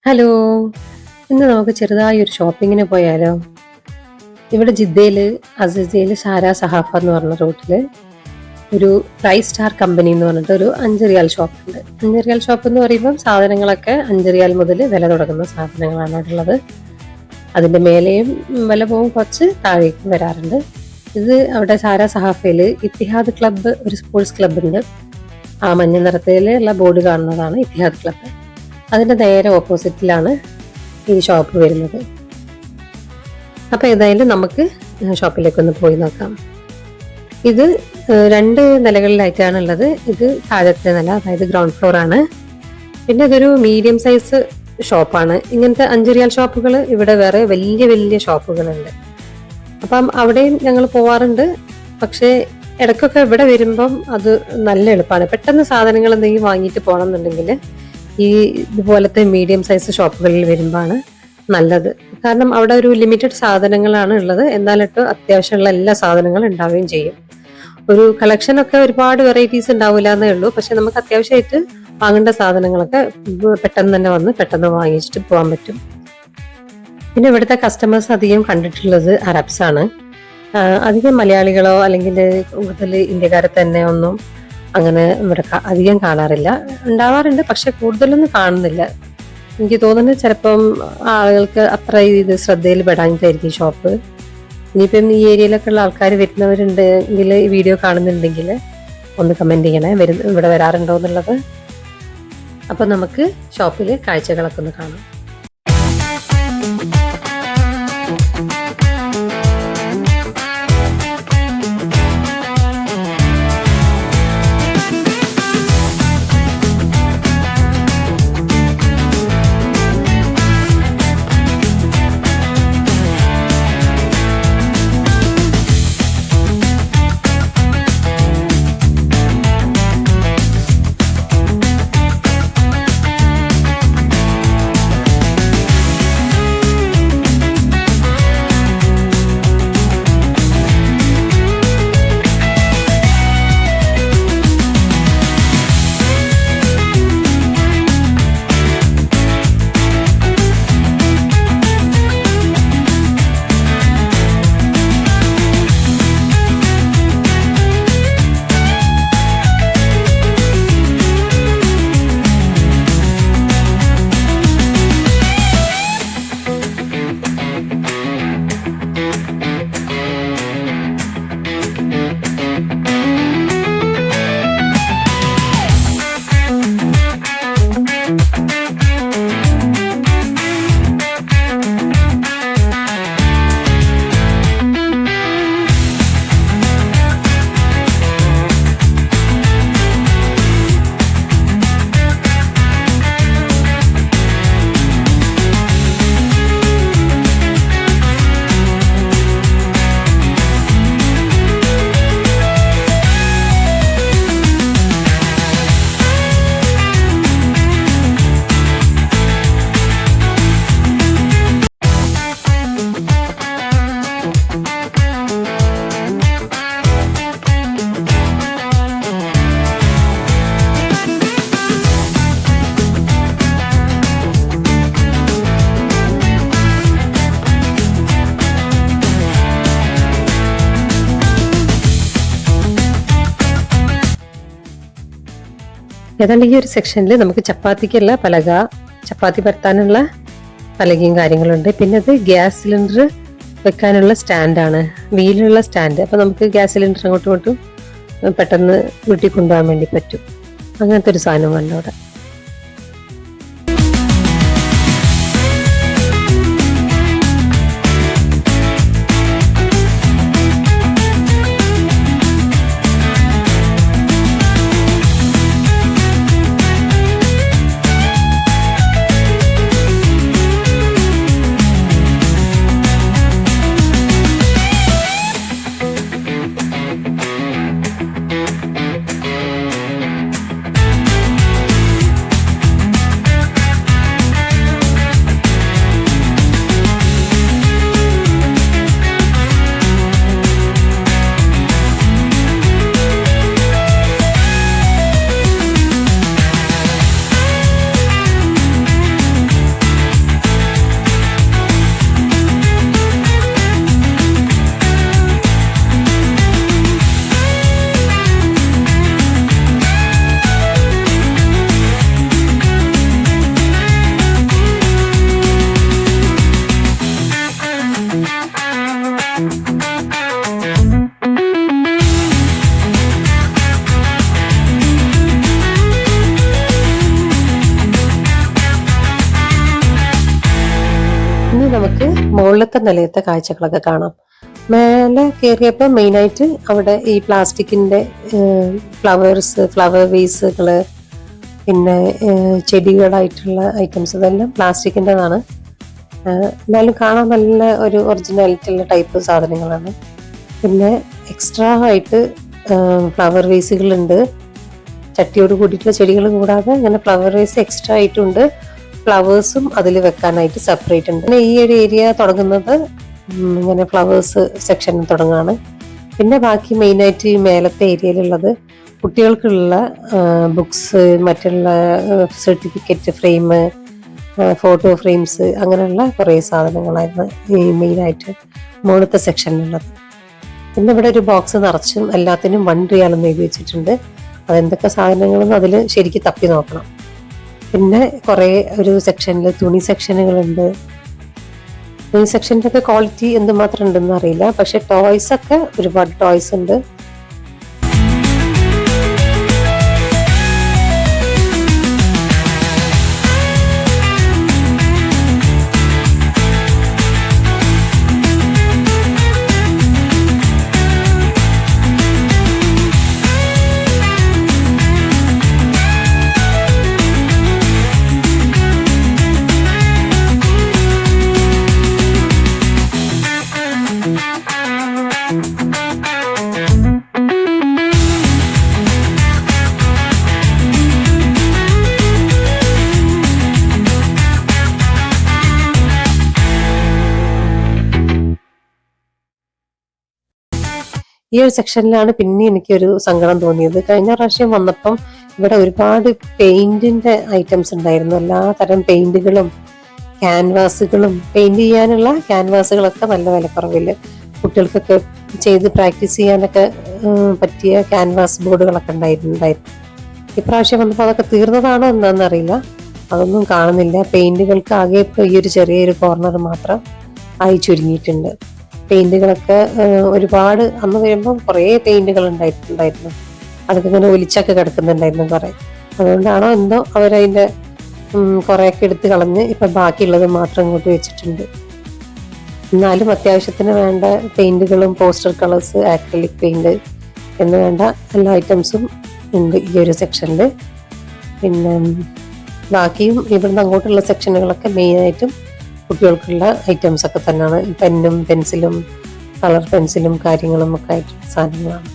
Hello, ഇന്ന് നമുക്ക് ചെറുതായി ഒരു ഷോപ്പിങ്ങിന് പോയാലോ? ഇവിടെ ജിദ്ദയിൽ അസീസയിൽ ഷാര സഹാഫ എന്ന് പറഞ്ഞ റൂട്ടിൽ ഒരു പ്രൈസ് സ്റ്റാർ കമ്പനി എന്ന് പറഞ്ഞിട്ട് ഒരു 5 റിയാൽ ഷോപ്പ് ഉണ്ട്. 5 റിയാൽ ഷോപ്പ് എന്ന് പറയുമ്പോൾ സാധനങ്ങളൊക്കെ 5 റിയാൽ മുതൽ വില തുടങ്ങുന്ന സാധനങ്ങളാണ് അവിടെ ഉള്ളത്. അതിൻ്റെ മേലെയും വില പോകും, കുറച്ച് താഴേക്കും വരാറുണ്ട്. ഇത് അവിടെ ഷാര സഹാഫയിൽ ഇത്തിഹാദ് ക്ലബ്ബ്, ഒരു സ്പോർട്സ് ക്ലബ്ബ് ഉണ്ട്. ആ മഞ്ഞ നിറത്തിലുള്ള ബോർഡ് കാണുന്നതാണ് ഇത്തിഹാദ് ക്ലബ്ബ്. അതിൻ്റെ നേരെ ഓപ്പോസിറ്റിലാണ് ഈ ഷോപ്പ് വരുന്നത്. അപ്പോൾ ഏതായാലും നമുക്ക് ഷോപ്പിലേക്കൊന്ന് പോയി നോക്കാം. ഇത് 2 നിലകളിലായിട്ടാണ് ഉള്ളത്. ഇത് താഴത്തെ നില, അതായത് ഗ്രൗണ്ട് ഫ്ലോർ ആണ്. പിന്നെ ഇതൊരു മീഡിയം സൈസ് ഷോപ്പാണ്. ഇങ്ങനത്തെ 5 റിയാൽ ഷോപ്പുകൾ ഇവിടെ വേറെ വലിയ വലിയ ഷോപ്പുകളുണ്ട്. അപ്പം അവിടെയും ഞങ്ങൾ പോവാറുണ്ട്. പക്ഷേ ഇടയ്ക്കൊക്കെ ഇവിടെ വരുമ്പം അത് നല്ല എളുപ്പമാണ്. പെട്ടെന്ന് സാധനങ്ങൾ എന്തെങ്കിലും വാങ്ങിയിട്ട് പോകണം എന്നുണ്ടെങ്കിൽ ഈ ഇതുപോലത്തെ മീഡിയം സൈസ് ഷോപ്പുകളിൽ വരുമ്പോഴാണ് നല്ലത്. കാരണം അവിടെ ഒരു ലിമിറ്റഡ് സാധനങ്ങളാണ് ഉള്ളത്, എന്നാലിട്ട് അത്യാവശ്യമുള്ള എല്ലാ സാധനങ്ങളും ഉണ്ടാവുകയും ചെയ്യും. ഒരു കളക്ഷനൊക്കെ ഒരുപാട് വെറൈറ്റീസ് ഉണ്ടാവില്ല എന്നേ ഉള്ളൂ. പക്ഷെ നമുക്ക് അത്യാവശ്യമായിട്ട് വാങ്ങേണ്ട സാധനങ്ങളൊക്കെ പെട്ടെന്ന് തന്നെ വന്ന് പെട്ടെന്ന് വാങ്ങിച്ചിട്ട് പോകാൻ പറ്റും. പിന്നെ ഇവിടുത്തെ കസ്റ്റമേഴ്സ് അധികം കണ്ടിട്ടുള്ളത് അറബ്സ് ആണ്. അധികം മലയാളികളോ അല്ലെങ്കിൽ കൂടുതൽ ഇന്ത്യക്കാരെ തന്നെ ഒന്നും അങ്ങനെ ഇവിടെ അധികം കാണാറില്ല. ഉണ്ടാവാറുണ്ട്, പക്ഷെ കൂടുതലൊന്നും കാണുന്നില്ല. എനിക്ക് തോന്നുന്നത് ചിലപ്പം ആളുകൾക്ക് അത്ര ഇത് ശ്രദ്ധയിൽ പെടാഞ്ഞിട്ടായിരിക്കും ഷോപ്പ്. ഇനിയിപ്പം ഈ ഏരിയയിലൊക്കെ ഉള്ള ആൾക്കാർ വരുന്നവരുണ്ടെങ്കിൽ, ഈ വീഡിയോ കാണുന്നുണ്ടെങ്കിൽ ഒന്ന് കമൻറ്റ് ചെയ്യണേ, ഇവിടെ വരാറുണ്ടോ എന്നുള്ളത്. അപ്പം നമുക്ക് ഷോപ്പിൽ കാഴ്ചകളൊക്കെ ഒന്ന് കാണാം. ഏതാണ്ട് ഈ ഒരു സെക്ഷനിൽ നമുക്ക് ചപ്പാത്തിക്കുള്ള പലക, ചപ്പാത്തി പരത്താനുള്ള പലകയും കാര്യങ്ങളുണ്ട്. പിന്നെ അത് ഗ്യാസ് സിലിണ്ടർ വെക്കാനുള്ള സ്റ്റാൻഡാണ്, വീലുള്ള സ്റ്റാൻഡ്. അപ്പം നമുക്ക് ഗ്യാസ് സിലിണ്ടർ അങ്ങോട്ടും ഇങ്ങോട്ടും പെട്ടെന്ന് വീട്ടിൽ കൊണ്ടുപോകാൻ വേണ്ടി പറ്റും. അങ്ങനത്തെ ഒരു സാധനമുണ്ട് അവിടെ. ഇനി നമുക്ക് മുകളിലത്തെ നിലയത്തെ കാഴ്ചകളൊക്കെ കാണാം. മേലെ കയറിയപ്പോൾ മെയിനായിട്ട് അവിടെ ഈ പ്ലാസ്റ്റിക്കിൻ്റെ ഫ്ലവർ വേസുകള്, പിന്നെ ചെടികളായിട്ടുള്ള ഐറ്റംസ്, ഇതെല്ലാം പ്ലാസ്റ്റിക്കിൻ്റെതാണ്. എന്നാലും കാണാൻ നല്ല ഒരു ഒറിജിനാലിറ്റി ഉള്ള ടൈപ്പ് സാധനങ്ങളാണ്. പിന്നെ എക്സ്ട്രാ ആയിട്ട് ഫ്ലവർ വേസുകളുണ്ട്, ചട്ടിയോട് കൂടിയിട്ടുള്ള ചെടികൾ കൂടാതെ ഇങ്ങനെ ഫ്ലവർ വേസ് എക്സ്ട്രാ ആയിട്ടുണ്ട്. ഫ്ലവേഴ്സും അതിൽ വെക്കാനായിട്ട് സെപ്പറേറ്റ് ഉണ്ട്. പിന്നെ ഈ ഒരു ഏരിയ തുടങ്ങുന്നത് ഇങ്ങനെ ഫ്ലവേഴ്സ് സെക്ഷൻ തുടങ്ങുകയാണ്. പിന്നെ ബാക്കി മെയിനായിട്ട് ഈ മേലത്തെ ഏരിയയിലുള്ളത് കുട്ടികൾക്കുള്ള ബുക്സ്, മറ്റുള്ള സർട്ടിഫിക്കറ്റ് ഫ്രെയിം, ഫോട്ടോ ഫ്രെയിംസ്, അങ്ങനെയുള്ള കുറേ സാധനങ്ങളായിരുന്നു ഈ മെയിനായിട്ട് മുകളിലത്തെ സെക്ഷനിലുള്ളത്. പിന്നെ ഇവിടെ ഒരു ബോക്സ് നിറച്ചും എല്ലാത്തിനും 1 റിയാലെന്ന് എഴുതി വെച്ചിട്ടുണ്ട്. അതെന്തൊക്കെ സാധനങ്ങളെന്ന് അതിൽ ശരിക്കും തപ്പി നോക്കണം. പിന്നെ കുറേ ഒരു സെക്ഷനിൽ തുണി സെക്ഷനുകളുണ്ട്. തുണി സെക്ഷൻ്റെ ഒക്കെ ക്വാളിറ്റി എന്തുമാത്രം ഉണ്ടെന്ന് അറിയില്ല, പക്ഷെ ടോയ്സ് ഒക്കെ ഒരുപാട് ടോയ്സ് ഉണ്ട്. ഈ ഒരു സെക്ഷനിലാണ് പിന്നെ എനിക്കൊരു സങ്കടം തോന്നിയത്. കഴിഞ്ഞ പ്രാവശ്യം വന്നപ്പം ഇവിടെ ഒരുപാട് പെയിന്റിന്റെ ഐറ്റംസ് ഉണ്ടായിരുന്നു. എല്ലാ തരം പെയിന്റുകളും ക്യാൻവാസുകളും, പെയിന്റ് ചെയ്യാനുള്ള ക്യാൻവാസുകളൊക്കെ നല്ല വിലക്കുറവില് കുട്ടികൾക്കൊക്കെ ചെയ്ത് പ്രാക്ടീസ് ചെയ്യാനൊക്കെ പറ്റിയ ക്യാൻവാസ് ബോർഡുകളൊക്കെ ഉണ്ടായിരുന്നു. ഇപ്രാവശ്യം വന്നപ്പോൾ അതൊക്കെ തീർന്നതാണോ എന്താണെന്നറിയില്ല, അതൊന്നും കാണുന്നില്ല. പെയിന്റുകൾക്ക് ആകെ ഇപ്പോൾ ഈ ഒരു ചെറിയൊരു കോർണർ മാത്രം ആയി ചുരുങ്ങിയിട്ടുണ്ട്. പെയിന്റുകളൊക്കെ ഒരുപാട് അന്ന് വരുമ്പോൾ കുറേ പെയിന്റുകൾ ഉണ്ടായിട്ടുണ്ടായിരുന്നു. അതൊക്കെ ഇങ്ങനെ ഒലിച്ചൊക്കെ കിടക്കുന്നുണ്ടായിരുന്നു കുറേ. അതുകൊണ്ടാണോ എന്തോ അവരതിൻ്റെ കുറേയൊക്കെ എടുത്ത് കളഞ്ഞ് ഇപ്പം ബാക്കിയുള്ളത് മാത്രം ഇങ്ങോട്ട് വെച്ചിട്ടുണ്ട്. എന്നാലും അത്യാവശ്യത്തിന് വേണ്ട പെയിന്റുകളും പോസ്റ്റർ കളേഴ്സ്, ആക്രിലിക് പെയിന്റ് എന്ന് വേണ്ട എല്ലാ ഐറ്റംസും ഉണ്ട് ഈ ഒരു സെക്ഷനിൽ. പിന്നെ ബാക്കിയും ഇവിടുന്ന് അങ്ങോട്ടുള്ള സെക്ഷനുകളൊക്കെ മെയിനായിട്ടും കുട്ടികൾക്കുള്ള ഐറ്റംസ് ഒക്കെ തന്നെയാണ്. പെന്നും പെൻസിലും കളർ പെൻസിലും കാര്യങ്ങളും ഒക്കെ ആയിട്ടുള്ള സാധനങ്ങളാണ്.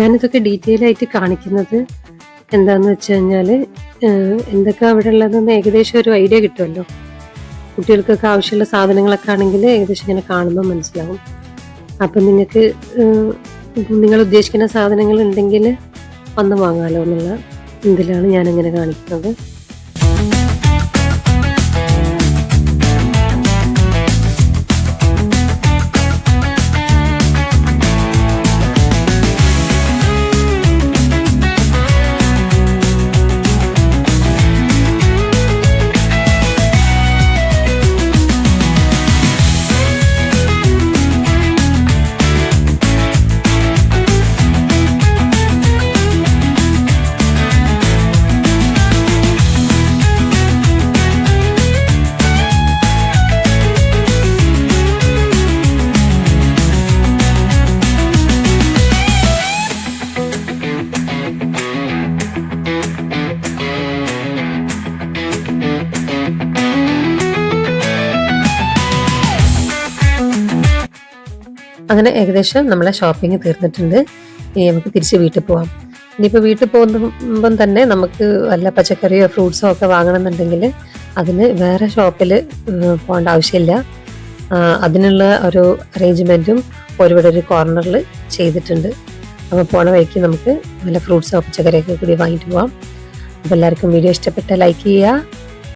ഞാനിതൊക്കെ ഡീറ്റെയിൽ ആയിട്ട് കാണിക്കുന്നത് എന്താണെന്ന് വെച്ച് കഴിഞ്ഞാൽ എന്തൊക്കെ അവിടെ ഉള്ളതെന്ന് ഏകദേശം ഒരു ഐഡിയ കിട്ടുമല്ലോ. കുട്ടികൾക്കൊക്കെ ആവശ്യമുള്ള സാധനങ്ങളൊക്കെ ആണെങ്കിൽ ഏകദേശം ഇങ്ങനെ കാണുമ്പോൾ മനസ്സിലാവും. അപ്പം നിങ്ങൾക്ക് നിങ്ങൾ ഉദ്ദേശിക്കുന്ന സാധനങ്ങൾ ഉണ്ടെങ്കിൽ വന്ന് വാങ്ങാമല്ലോ എന്നുള്ള ഇതിലാണ് ഞാനിങ്ങനെ കാണിക്കുന്നത്. അങ്ങനെ ഏകദേശം നമ്മളെ ഷോപ്പിംഗ് തീർന്നിട്ടുണ്ട്. ഇനി നമുക്ക് തിരിച്ച് വീട്ടിൽ പോവാം. ഇനിയിപ്പോൾ വീട്ടിൽ പോകുമ്പം തന്നെ നമുക്ക് വല്ല പച്ചക്കറിയോ ഫ്രൂട്ട്സോ ഒക്കെ വാങ്ങണമെന്നുണ്ടെങ്കിൽ അതിന് വേറെ ഷോപ്പിൽ പോകേണ്ട ആവശ്യമില്ല. അതിനുള്ള ഒരു അറേഞ്ച്മെൻറ്റും ഇവിടെ ഒരു കോർണറിൽ ചെയ്തിട്ടുണ്ട്. അപ്പോൾ പോണ വഴിക്ക് നമുക്ക് വല്ല ഫ്രൂട്ട്സോ പച്ചക്കറിയൊക്കെ കൂടി വാങ്ങിയിട്ട് പോവാം. അപ്പോൾ എല്ലാവർക്കും വീഡിയോ ഇഷ്ടപ്പെട്ടാൽ ലൈക്ക് ചെയ്യുക,